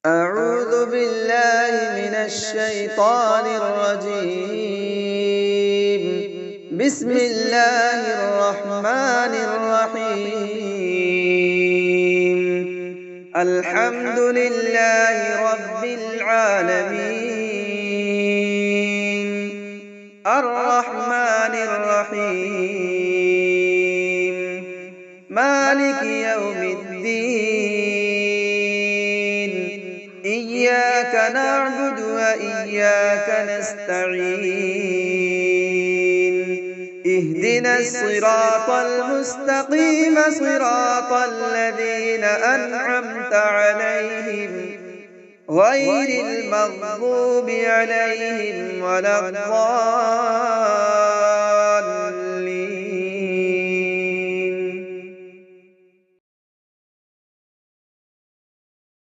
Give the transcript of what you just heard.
أعوذ بالله من الشيطان الرجيم. بسم الله الرحمن الرحيم. الحمد لله رب العالمين، الرحمن الرحيم، مالك يوم الدين. إياك نعبد وإياك نستعين. اهدنا الصراط المستقيم، صراط الذين أنعمت عليهم غير المغضوب عليهم ولا الضالين.